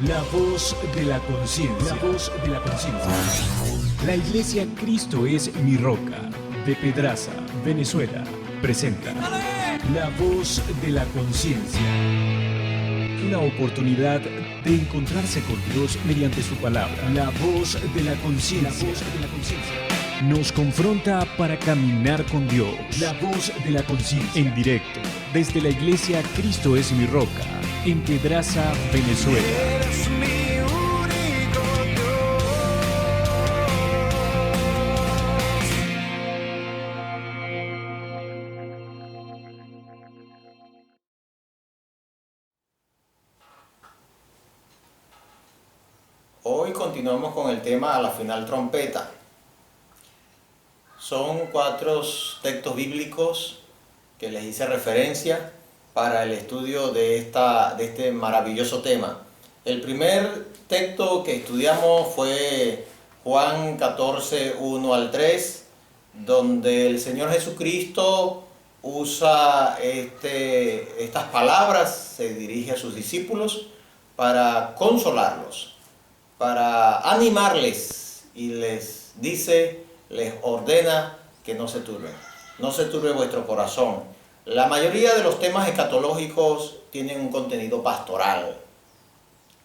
La voz de la conciencia. La voz de la conciencia. La Iglesia Cristo es mi roca, de Pedraza, Venezuela, presenta La voz de la conciencia. Una oportunidad de encontrarse con Dios mediante su palabra. La voz de la conciencia. Nos confronta para caminar con Dios. La voz de la conciencia. En directo, desde la Iglesia Cristo es mi roca, en Pedraza, Venezuela. Eres mi único Hoy continuamos con el tema a la final trompeta. Son 4 textos bíblicos que les hice referencia para el estudio de este maravilloso tema. El primer texto que estudiamos fue Juan 14, 1 al 3, donde el Señor Jesucristo usa estas palabras, se dirige a sus discípulos para consolarlos, para animarles, y les dice, les ordena que no se turben. No se turbe vuestro corazón. La mayoría de los temas escatológicos tienen un contenido pastoral,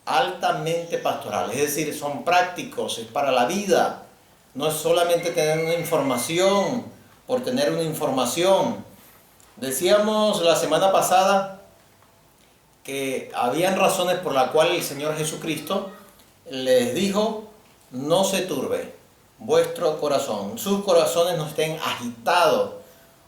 altamente pastoral, es decir, son prácticos, es para la vida. No es solamente tener una información por tener una información. Decíamos la semana pasada que habían razones por las cuales el Señor Jesucristo les dijo, no se turbe vuestro corazón, sus corazones no estén agitados.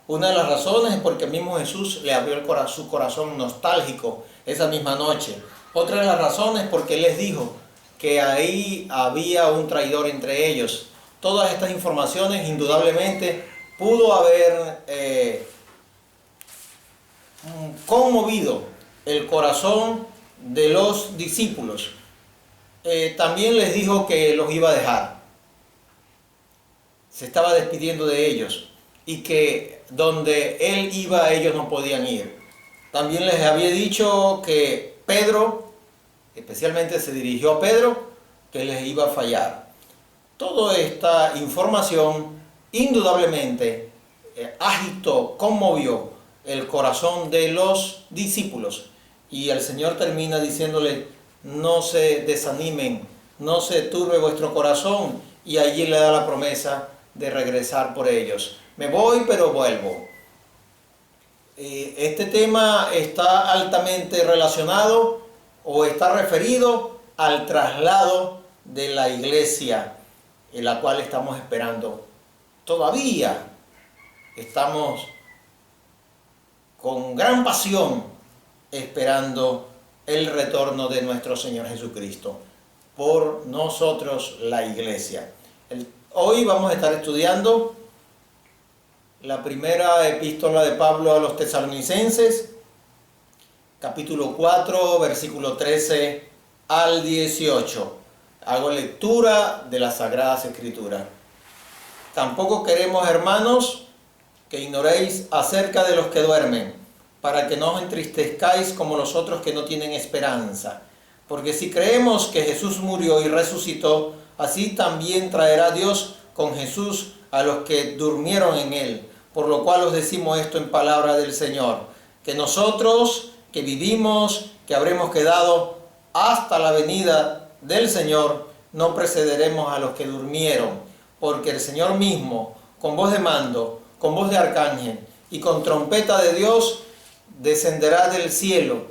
Una de las razones es porque el mismo Jesús le abrió su corazón nostálgico esa misma noche. Otra de las razones es porque Él les dijo que ahí había un traidor entre ellos. Todas estas informaciones indudablemente pudo haber conmovido el corazón de los discípulos. También les dijo que los iba a dejar. Se estaba despidiendo de ellos y que donde Él iba ellos no podían ir. También les había dicho que Pedro, especialmente se dirigió a Pedro, que les iba a fallar. Toda esta información indudablemente agitó, conmovió el corazón de los discípulos, y el Señor termina diciéndole, no se desanimen, no se turbe vuestro corazón, y allí le da la promesa de regresar por ellos. Me voy, pero vuelvo. Este tema está altamente relacionado o está referido al traslado de la iglesia, en la cual estamos esperando. Todavía estamos con gran pasión esperando el retorno de nuestro Señor Jesucristo por nosotros, la iglesia. Hoy vamos a estar estudiando la primera epístola de Pablo a los Tesalonicenses, capítulo 4, versículo 13 al 18. Hago lectura de las Sagradas Escrituras. Tampoco queremos, hermanos, que ignoréis acerca de los que duermen, para que no os entristezcáis como los otros que no tienen esperanza. Porque si creemos que Jesús murió y resucitó, así también traerá Dios con Jesús a los que durmieron en Él. Por lo cual os decimos esto en palabra del Señor, que nosotros que vivimos, que habremos quedado hasta la venida del Señor, no precederemos a los que durmieron, porque el Señor mismo, con voz de mando, con voz de arcángel y con trompeta de Dios, descenderá del cielo,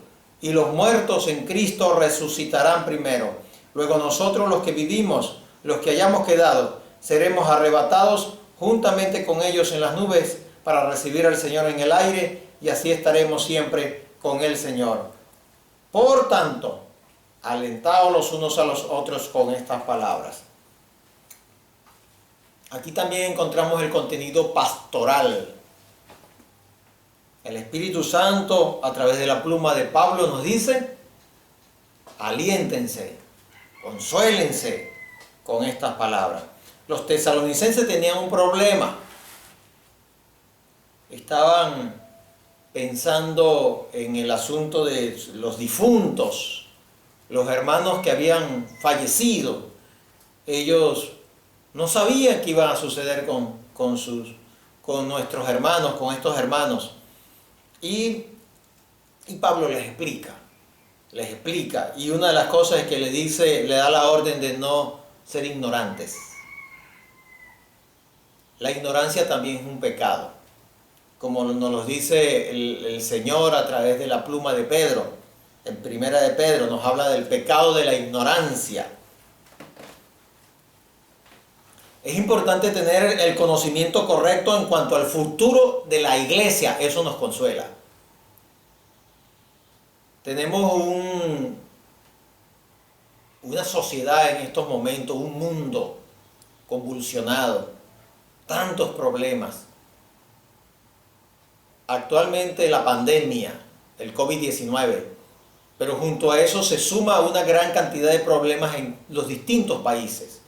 y los muertos en Cristo resucitarán primero. Luego nosotros los que vivimos, los que hayamos quedado, seremos arrebatados juntamente con ellos en las nubes para recibir al Señor en el aire, y así estaremos siempre con el Señor. Por tanto, alentaos los unos a los otros con estas palabras. Aquí también encontramos el contenido pastoral. El Espíritu Santo, a través de la pluma de Pablo, nos dice, aliéntense, consuélense con estas palabras. Los tesalonicenses tenían un problema. Estaban pensando en el asunto de los difuntos, los hermanos que habían fallecido, ellos no sabían qué iba a suceder con nuestros hermanos, con estos hermanos. Y Pablo les explica. Y una de las cosas es que le da la orden de no ser ignorantes. La ignorancia también es un pecado, como nos lo dice el Señor a través de la pluma de Pedro. En Primera de Pedro nos habla del pecado de la ignorancia. Es importante tener el conocimiento correcto en cuanto al futuro de la iglesia. Eso nos consuela. Tenemos una sociedad en estos momentos, un mundo convulsionado, tantos problemas. Actualmente la pandemia, el COVID-19, pero junto a eso se suma una gran cantidad de problemas en los distintos países,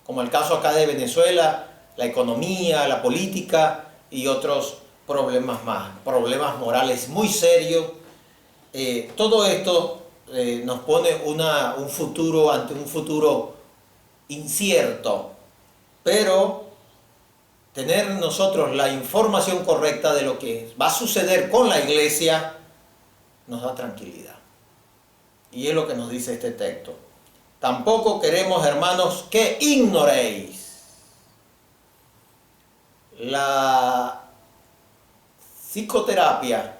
como el caso acá de Venezuela, la economía, la política y otros problemas más, problemas morales muy serios. Todo esto nos pone ante un futuro incierto, pero tener nosotros la información correcta de lo que va a suceder con la iglesia nos da tranquilidad. Y es lo que nos dice este texto. Tampoco queremos, hermanos, que ignoréis la psicoterapia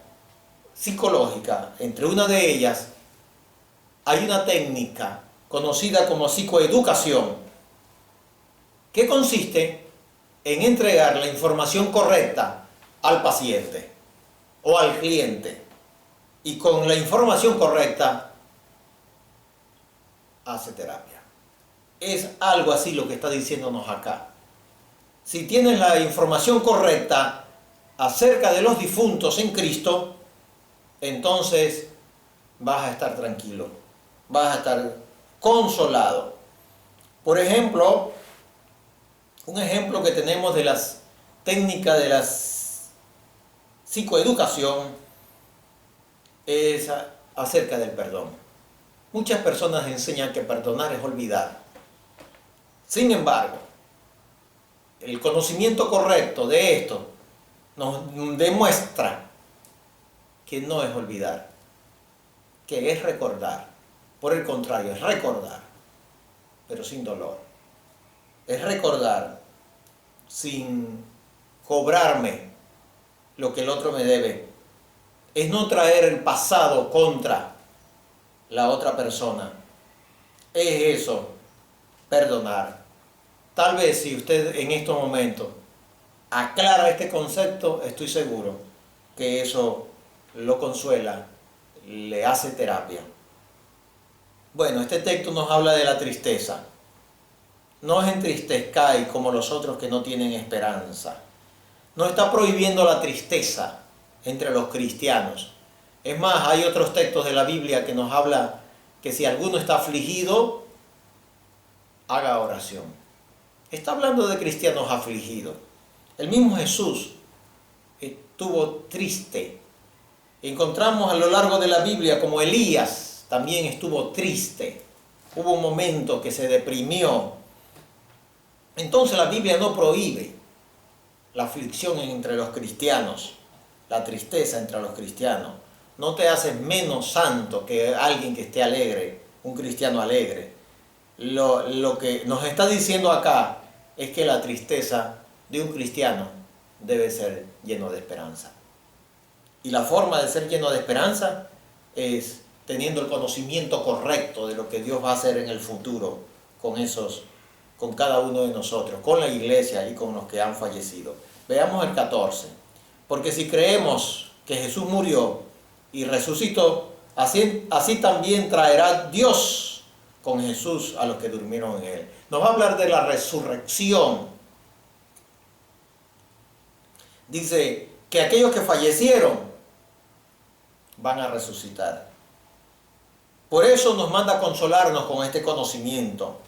psicológica. Entre una de ellas hay una técnica conocida como psicoeducación, que consiste en entregar la información correcta al paciente o al cliente, y con la información correcta hace terapia. Es algo así lo que está diciéndonos acá. Si tienes la información correcta acerca de los difuntos en Cristo, entonces vas a estar tranquilo, vas a estar consolado. Por ejemplo, un ejemplo que tenemos de las técnicas de la psicoeducación es acerca del perdón. Muchas personas enseñan que perdonar es olvidar. Sin embargo, el conocimiento correcto de esto nos demuestra que no es olvidar, que es recordar. Por el contrario, es recordar, pero sin dolor. Es recordar sin cobrarme lo que el otro me debe. Es no traer el pasado contra la otra persona. Es eso, perdonar. Tal vez si usted en estos momentos aclara este concepto, estoy seguro que eso lo consuela, le hace terapia. Bueno, este texto nos habla de la tristeza. No os entristezcáis como los otros que no tienen esperanza. No está prohibiendo la tristeza entre los cristianos. Es más, hay otros textos de la Biblia que nos habla que si alguno está afligido, haga oración. Está hablando de cristianos afligidos. El mismo Jesús estuvo triste. Encontramos a lo largo de la Biblia como Elías también estuvo triste. Hubo un momento que se deprimió. Entonces la Biblia no prohíbe la aflicción entre los cristianos, la tristeza entre los cristianos. No te haces menos santo que alguien que esté alegre, un cristiano alegre. Lo que nos está diciendo acá es que la tristeza de un cristiano debe ser lleno de esperanza. Y la forma de ser lleno de esperanza es teniendo el conocimiento correcto de lo que Dios va a hacer en el futuro con cada uno de nosotros, con la iglesia y con los que han fallecido. Veamos el 14. Porque si creemos que Jesús murió y resucitó, así también traerá Dios con Jesús a los que durmieron en él. Nos va a hablar de la resurrección. Dice que aquellos que fallecieron van a resucitar. Por eso nos manda a consolarnos con este conocimiento.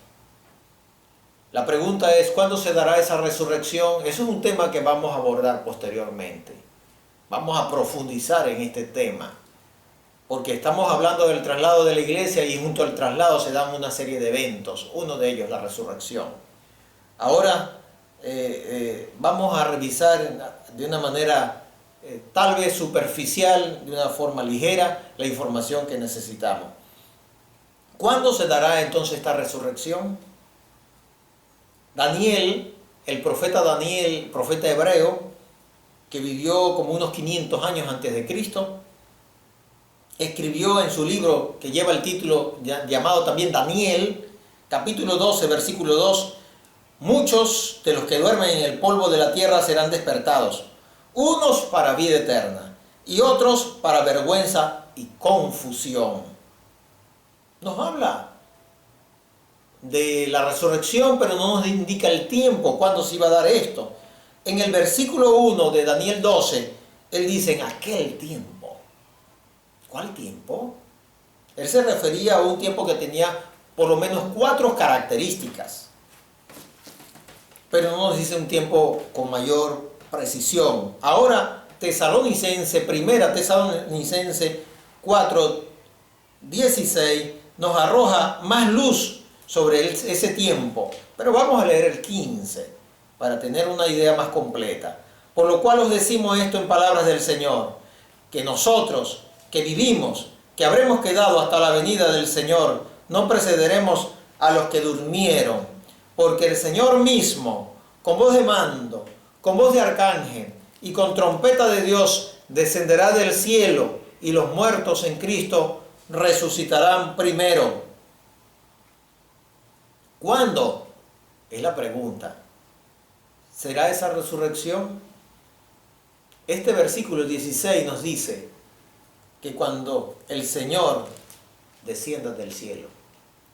La pregunta es, ¿cuándo se dará esa resurrección? Eso es un tema que vamos a abordar posteriormente. Vamos a profundizar en este tema, porque estamos hablando del traslado de la iglesia y junto al traslado se dan una serie de eventos, uno de ellos la resurrección. Ahora vamos a revisar de una manera tal vez superficial, de una forma ligera, la información que necesitamos. ¿Cuándo se dará entonces esta resurrección? Daniel, el profeta Daniel, profeta hebreo, que vivió como unos 500 años antes de Cristo, escribió en su libro que lleva el título llamado también Daniel, capítulo 12, versículo 2, muchos de los que duermen en el polvo de la tierra serán despertados, unos para vida eterna y otros para vergüenza y confusión. Nos habla de la resurrección, pero no nos indica el tiempo, cuándo se iba a dar esto. En el versículo 1 de Daniel 12, él dice, en aquel tiempo. ¿Cuál tiempo? Él se refería a un tiempo que tenía por lo menos 4 características, pero no nos dice un tiempo con mayor precisión. Ahora, primera Tesalonicense 4:16 nos arroja más luz sobre ese tiempo, pero vamos a leer el 15 para tener una idea más completa. Por lo cual os decimos esto en palabras del Señor, que nosotros que vivimos, que habremos quedado hasta la venida del Señor, no precederemos a los que durmieron, porque el Señor mismo, con voz de mando, con voz de arcángel y con trompeta de Dios, descenderá del cielo, y los muertos en Cristo resucitarán primero. ¿Cuándo? Es la pregunta. ¿Será esa resurrección? Este versículo 16 nos dice que cuando el Señor descienda del cielo,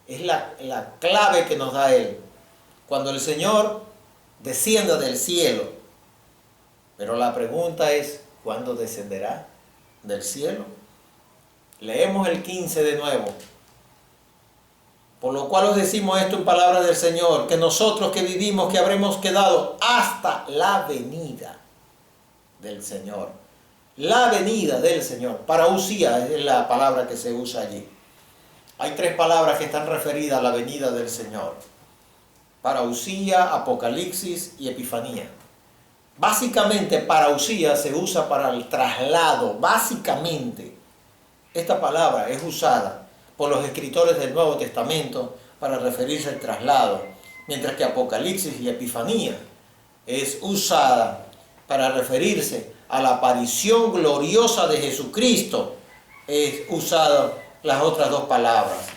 es la clave que nos da Él. Cuando el Señor descienda del cielo. Pero la pregunta es, ¿cuándo descenderá del cielo? Leemos el 15 de nuevo. Por lo cual os decimos esto en palabras del Señor, que nosotros que vivimos, que habremos quedado hasta la venida del Señor. La venida del Señor. Parausía es la palabra que se usa allí. Hay 3 palabras que están referidas a la venida del Señor. Parausía, Apocalipsis y Epifanía. Básicamente, parausía se usa para el traslado. Básicamente, esta palabra es usada por los escritores del Nuevo Testamento para referirse al traslado, mientras que Apocalipsis y Epifanía es usada para referirse a la aparición gloriosa de Jesucristo. Es usada las otras 2 palabras.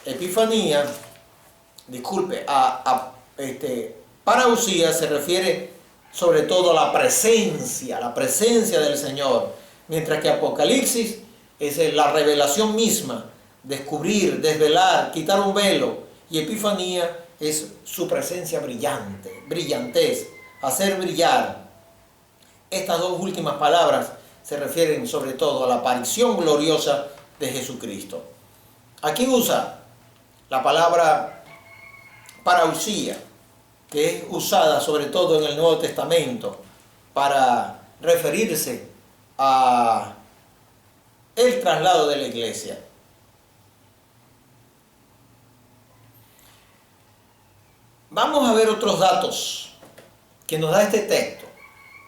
Epifanía, parausía se refiere sobre todo a la presencia del Señor, mientras que Apocalipsis es la revelación misma, descubrir, desvelar, quitar un velo, y Epifanía es su presencia brillante, brillantez, hacer brillar. Estas 2 últimas palabras se refieren sobre todo a la aparición gloriosa de Jesucristo. Aquí usa la palabra parausía, que es usada sobre todo en el Nuevo Testamento para referirse a el traslado de la iglesia. Vamos a ver otros datos que nos da este texto,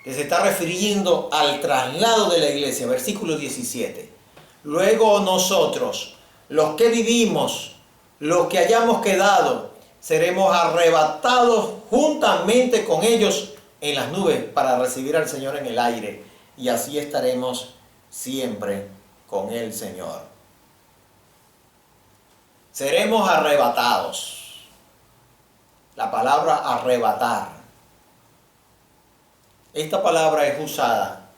que se está refiriendo al traslado de la iglesia, versículo 17. Luego nosotros, los que vivimos, los que hayamos quedado, seremos arrebatados juntamente con ellos en las nubes para recibir al Señor en el aire, y así estaremos siempre con el Señor. Seremos arrebatados. La palabra arrebatar. Esta palabra es usada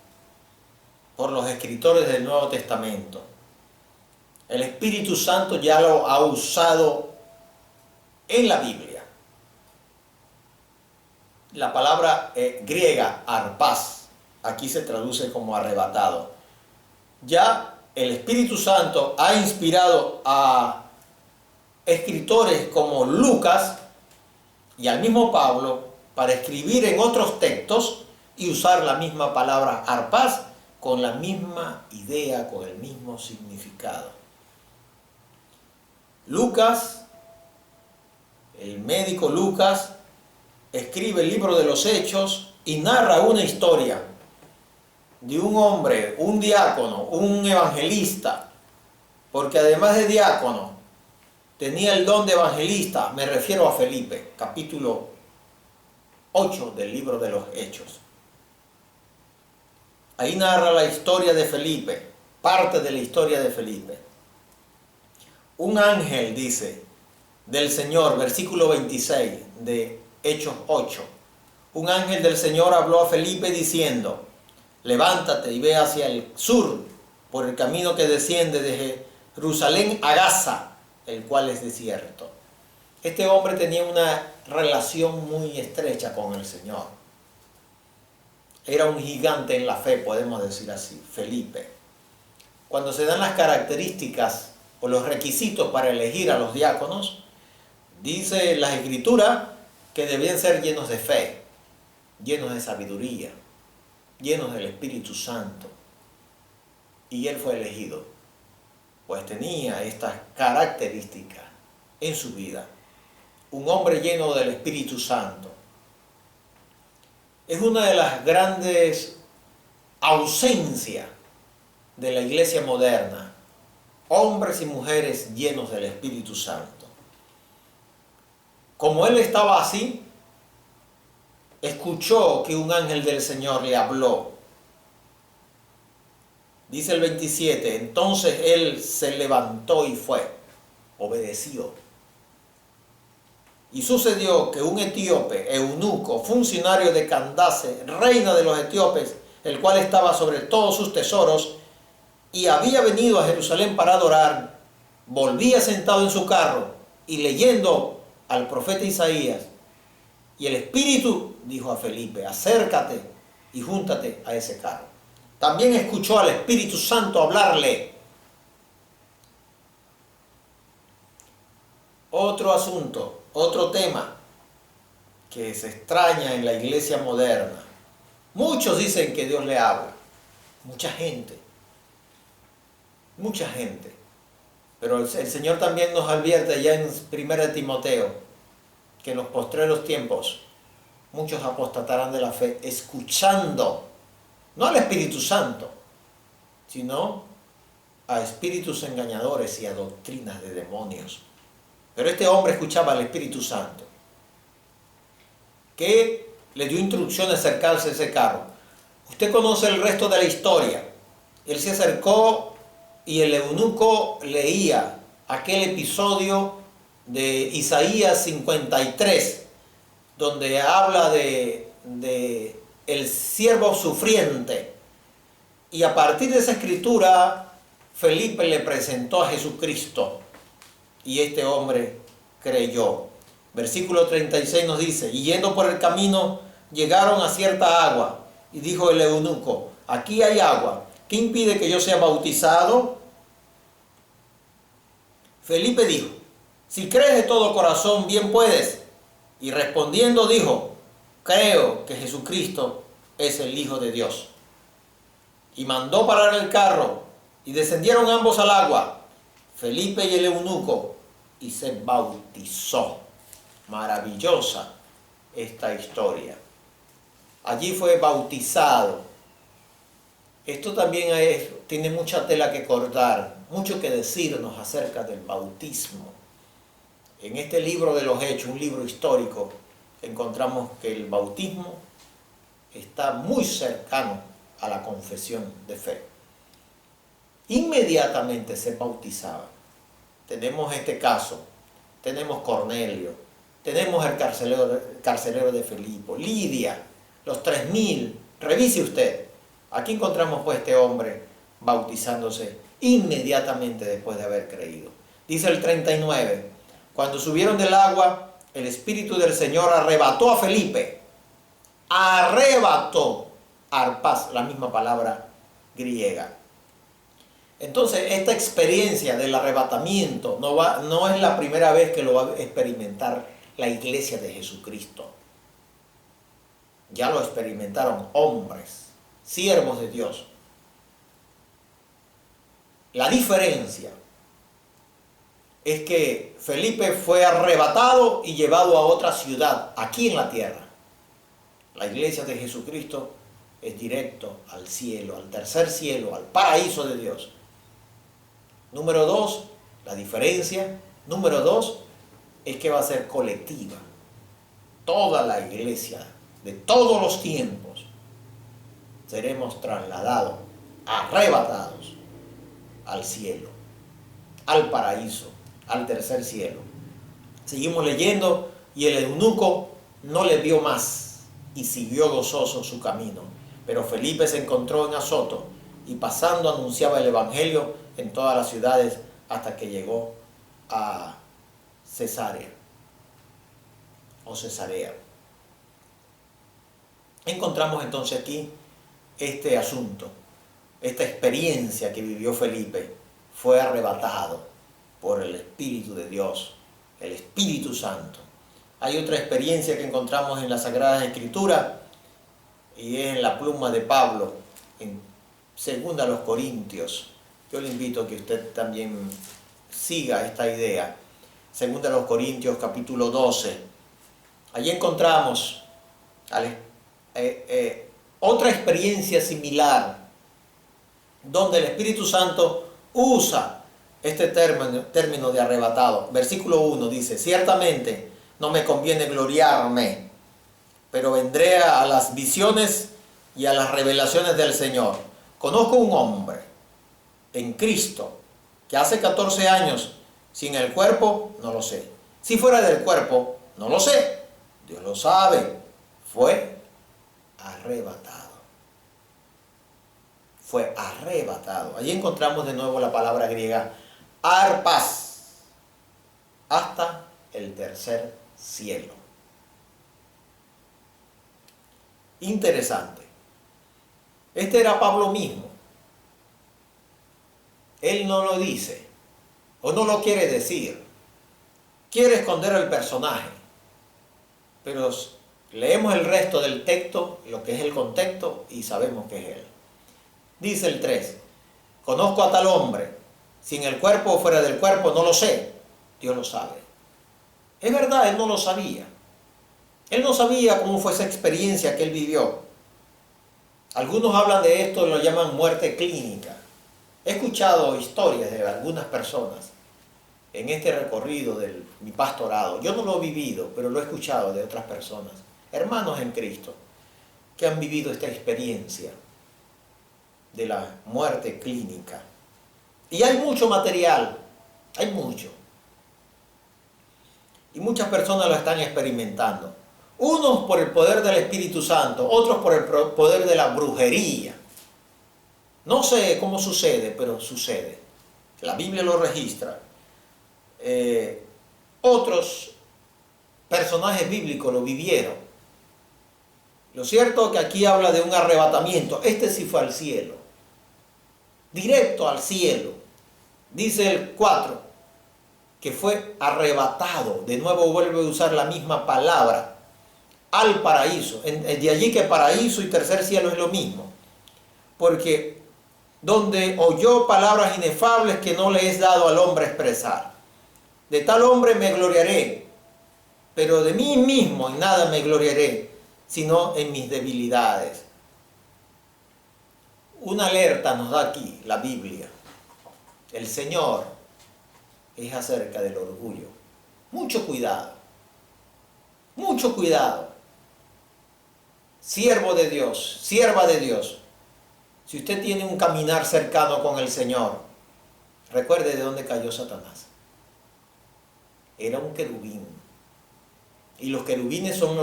por los escritores del Nuevo Testamento. El Espíritu Santo ya lo ha usado en la Biblia. La palabra griega, arpás, aquí se traduce como arrebatado. Ya el Espíritu Santo ha inspirado a escritores como Lucas y al mismo Pablo para escribir en otros textos y usar la misma palabra arpás con la misma idea, con el mismo significado. Lucas, el médico Lucas, escribe el libro de los Hechos y narra una historia de un hombre, un diácono, un evangelista, porque además de diácono, tenía el don de evangelista. Me refiero a Felipe, capítulo 8 del libro de los Hechos. Ahí narra la historia de Felipe, parte de la historia de Felipe. Un ángel, dice, del Señor, versículo 26 de Hechos 8. Un ángel del Señor habló a Felipe diciendo: levántate y ve hacia el sur, por el camino que desciende de Jerusalén a Gaza, el cual es desierto. Este hombre tenía una relación muy estrecha con el Señor. Era un gigante en la fe, podemos decir así, Felipe. Cuando se dan las características o los requisitos para elegir a los diáconos, dice la Escritura que debían ser llenos de fe, llenos de sabiduría, llenos del Espíritu Santo. Y él fue elegido, pues tenía estas características en su vida. Un hombre lleno del Espíritu Santo. Es una de las grandes ausencias de la iglesia moderna. Hombres y mujeres llenos del Espíritu Santo. Como él estaba así, escuchó que un ángel del Señor le habló. Dice el 27, entonces él se levantó y fue, obedeció. Y sucedió que un etíope, eunuco, funcionario de Candace, reina de los etíopes, el cual estaba sobre todos sus tesoros, y había venido a Jerusalén para adorar, volvía sentado en su carro y leyendo al profeta Isaías. Y el Espíritu dijo a Felipe: acércate y júntate a ese carro. También escuchó al Espíritu Santo hablarle. Otro asunto, otro tema que se extraña en la iglesia moderna. Muchos dicen que Dios le habla. Mucha gente. Pero el Señor también nos advierte ya en 1 Timoteo que en los postreros tiempos muchos apostatarán de la fe, escuchando, no al Espíritu Santo, sino a espíritus engañadores y a doctrinas de demonios. Pero este hombre escuchaba al Espíritu Santo, que le dio instrucciones de acercarse a ese carro. Usted conoce el resto de la historia. Él se acercó y el eunuco leía aquel episodio de Isaías 53, donde habla de el siervo sufriente. Y a partir de esa escritura, Felipe le presentó a Jesucristo. Y este hombre creyó. Versículo 36 nos dice: y yendo por el camino, llegaron a cierta agua. Y dijo el eunuco: aquí hay agua, ¿qué impide que yo sea bautizado? Felipe dijo: si crees de todo corazón, bien puedes. Y respondiendo dijo: creo que Jesucristo es el Hijo de Dios. Y mandó parar el carro, y descendieron ambos al agua, Felipe y el eunuco, y se bautizó. Maravillosa esta historia. Allí fue bautizado. Esto también tiene mucha tela que cortar, mucho que decirnos acerca del bautismo. En este libro de los Hechos, un libro histórico, encontramos que el bautismo está muy cercano a la confesión de fe. Inmediatamente se bautizaba. Tenemos este caso, tenemos Cornelio, tenemos el carcelero de Filipo, Lidia, los 3000. Revise usted. Aquí encontramos pues este hombre bautizándose inmediatamente después de haber creído. Dice el 39, cuando subieron del agua, el Espíritu del Señor arrebató a Felipe. Arrebató, arpas, la misma palabra griega. Entonces, esta experiencia del arrebatamiento no es la primera vez que lo va a experimentar la iglesia de Jesucristo. Ya lo experimentaron hombres, siervos de Dios, La diferencia es que Felipe fue arrebatado y llevado a otra ciudad, aquí en la tierra. La iglesia de Jesucristo es directo al cielo, al tercer cielo, al paraíso de Dios. Número 2, la diferencia. Número 2, es que va a ser colectiva. Toda la iglesia de todos los tiempos seremos trasladados, arrebatados al cielo, al paraíso, al tercer cielo. Seguimos leyendo, y el eunuco no le vio más y siguió gozoso su camino. Pero Felipe se encontró en Azoto y pasando anunciaba el evangelio en todas las ciudades hasta que llegó a Cesarea o Cesarea. Encontramos entonces aquí este asunto, esta experiencia que vivió Felipe. Fue arrebatado por el Espíritu de Dios, el Espíritu Santo. Hay otra experiencia que encontramos en las Sagradas Escrituras y es en la pluma de Pablo, en 2 Corintios. Yo le invito a que usted también siga esta idea. 2 Corintios capítulo 12. Allí encontramos otra experiencia similar, donde el Espíritu Santo usa este término de arrebatado. Versículo 1 dice: ciertamente no me conviene gloriarme, pero vendré a las visiones y a las revelaciones del Señor. Conozco un hombre en Cristo que hace 14 años, sin el cuerpo, no lo sé. Si fuera del cuerpo, no lo sé. Dios lo sabe. Fue arrebatado. Fue arrebatado. Allí encontramos de nuevo la palabra griega arpas, hasta el tercer cielo. Interesante. Este era Pablo mismo. Él no lo dice, o no lo quiere decir. Quiere esconder el personaje. Pero leemos el resto del texto, lo que es el contexto, y sabemos que es él. Dice el 3: conozco a tal hombre, si en el cuerpo o fuera del cuerpo, no lo sé. Dios lo sabe. Es verdad, él no lo sabía. Él no sabía cómo fue esa experiencia que él vivió. Algunos hablan de esto y lo llaman muerte clínica. He escuchado historias de algunas personas en este recorrido de mi pastorado. Yo no lo he vivido, pero lo he escuchado de otras personas, hermanos en Cristo, que han vivido esta experiencia de la muerte clínica. Y hay mucho material, hay mucho. Y muchas personas lo están experimentando. Unos por el poder del Espíritu Santo, otros por el poder de la brujería. No sé cómo sucede, pero sucede. La Biblia lo registra. Otros personajes bíblicos lo vivieron. Lo cierto es que aquí habla de un arrebatamiento. Este sí fue al cielo. Directo al cielo. Dice el 4, que fue arrebatado. De nuevo vuelve a usar la misma palabra. Al paraíso. De allí que paraíso y tercer cielo es lo mismo. Porque donde oyó palabras inefables que no le es dado al hombre expresar. De tal hombre me gloriaré, pero de mí mismo en nada me gloriaré, sino en mis debilidades. Una alerta nos da aquí la Biblia. El Señor es acerca del orgullo. Mucho cuidado. Mucho cuidado. Siervo de Dios, sierva de Dios. Si usted tiene un caminar cercano con el Señor, recuerde de dónde cayó Satanás. Era un querubín. Y los querubines son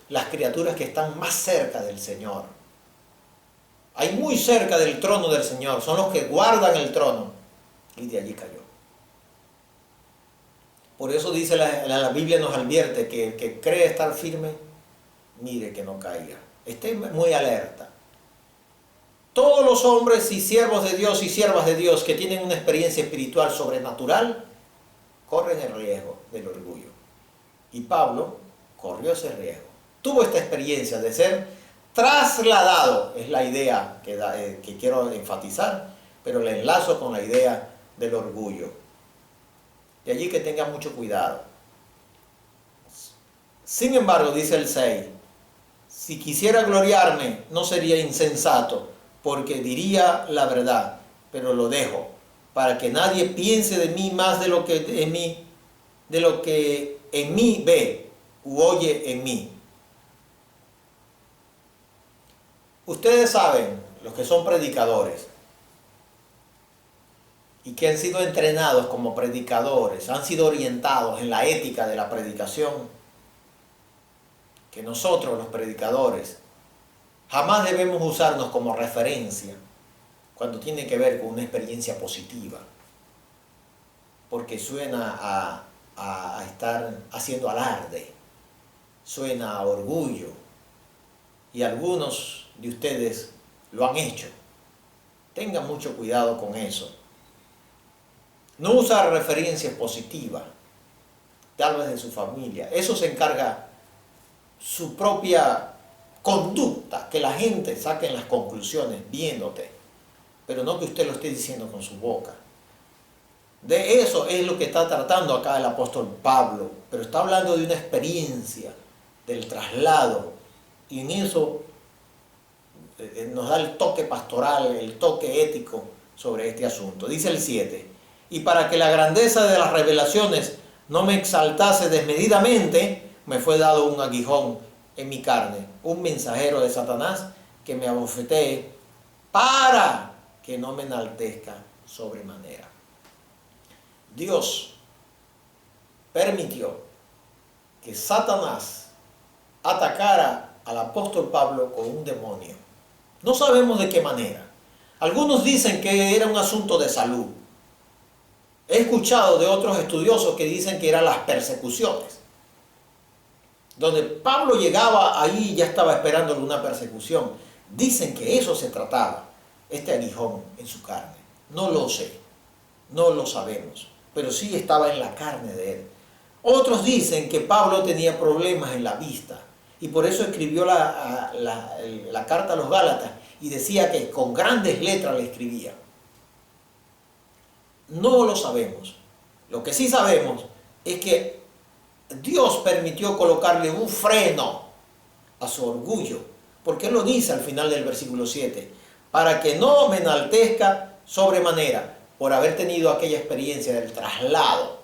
las criaturas que están más cerca del Señor. Hay muy cerca del trono del Señor. Son los que guardan el trono. Y de allí cayó. Por eso dice la Biblia, nos advierte que el que cree estar firme, mire que no caiga. Esté muy alerta. Todos los hombres y siervos de Dios y siervas de Dios que tienen una experiencia espiritual sobrenatural, corren el riesgo del orgullo. Y Pablo corrió ese riesgo. Tuvo esta experiencia de ser trasladado, es la idea que quiero enfatizar, pero la enlazo con la idea del orgullo. De allí que tenga mucho cuidado. Sin embargo, dice el 6, si quisiera gloriarme, no sería insensato, porque diría la verdad, pero lo dejo, para que nadie piense de mí más de lo que en mí ve u oye en mí. Ustedes saben, los que son predicadores y que han sido entrenados como predicadores, han sido orientados en la ética de la predicación, que nosotros los predicadores jamás debemos usarnos como referencia cuando tiene que ver con una experiencia positiva, porque suena a estar haciendo alarde, suena a orgullo, y algunos de ustedes lo han hecho. Tengan mucho cuidado con eso. No usar referencias positivas, tal vez de su familia. Eso se encarga su propia conducta, que la gente saque las conclusiones viéndote, pero no que usted lo esté diciendo con su boca. De eso es lo que está tratando acá el apóstol Pablo, pero está hablando de una experiencia, del traslado, y en eso nos da el toque pastoral, el toque ético sobre este asunto. Dice el 7, y para que la grandeza de las revelaciones no me exaltase desmedidamente, me fue dado un aguijón en mi carne, un mensajero de Satanás que me abofetee para que no me enaltezca sobremanera. Dios permitió que Satanás atacara al apóstol Pablo con un demonio. No sabemos de qué manera. Algunos dicen que era un asunto de salud. He escuchado de otros estudiosos que dicen que eran las persecuciones. Donde Pablo llegaba, ahí ya estaba esperándole una persecución. Dicen que eso se trataba, este aguijón en su carne. No lo sé, no lo sabemos, pero sí estaba en la carne de él. Otros dicen que Pablo tenía problemas en la vista y por eso escribió la carta a los Gálatas y decía que con grandes letras le escribía. No lo sabemos. Lo que sí sabemos es que Dios permitió colocarle un freno a su orgullo, porque Él lo dice al final del versículo 7, para que no me enaltezca sobremanera por haber tenido aquella experiencia del traslado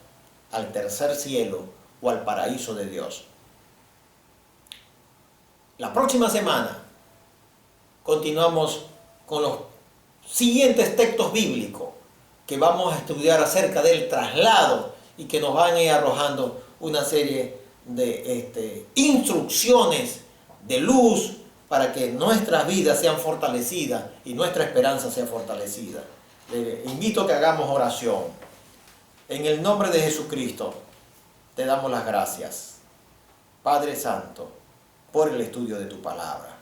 al tercer cielo o al paraíso de Dios. La próxima semana continuamos con los siguientes textos bíblicos que vamos a estudiar acerca del traslado y que nos van a ir arrojando una serie de instrucciones de luz para que nuestras vidas sean fortalecidas y nuestra esperanza sea fortalecida. Le invito a que hagamos oración. En el nombre de Jesucristo te damos las gracias, Padre Santo, por el estudio de tu palabra.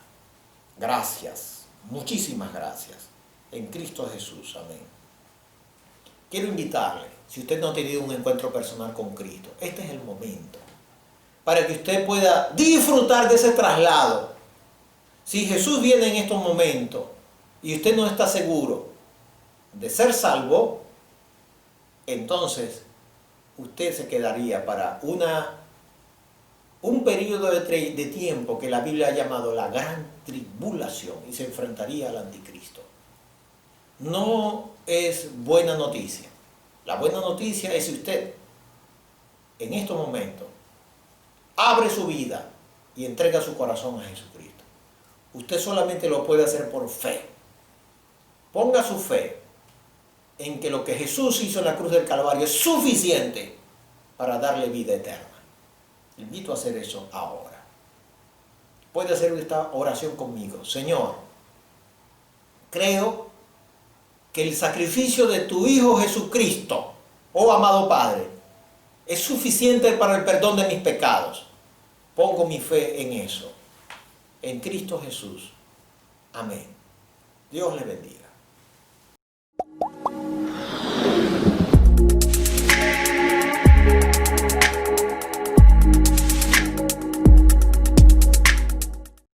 Gracias, muchísimas gracias. En Cristo Jesús, amén. Quiero invitarle, si usted no ha tenido un encuentro personal con Cristo, este es el momento para que usted pueda disfrutar de ese traslado. Si Jesús viene en estos momentos y usted no está seguro de ser salvo, entonces usted se quedaría para un periodo de tiempo que la Biblia ha llamado la gran tribulación y se enfrentaría al anticristo. No es buena noticia. La buena noticia es si usted en estos momentos abre su vida y entrega su corazón a Jesucristo. Usted solamente lo puede hacer por fe. Ponga su fe en que lo que Jesús hizo en la cruz del Calvario es suficiente para darle vida eterna. Le invito a hacer eso ahora. Puede hacer esta oración conmigo. Señor, creo que el sacrificio de tu Hijo Jesucristo, oh amado Padre, es suficiente para el perdón de mis pecados. Pongo mi fe en eso. En Cristo Jesús. Amén. Dios le bendiga.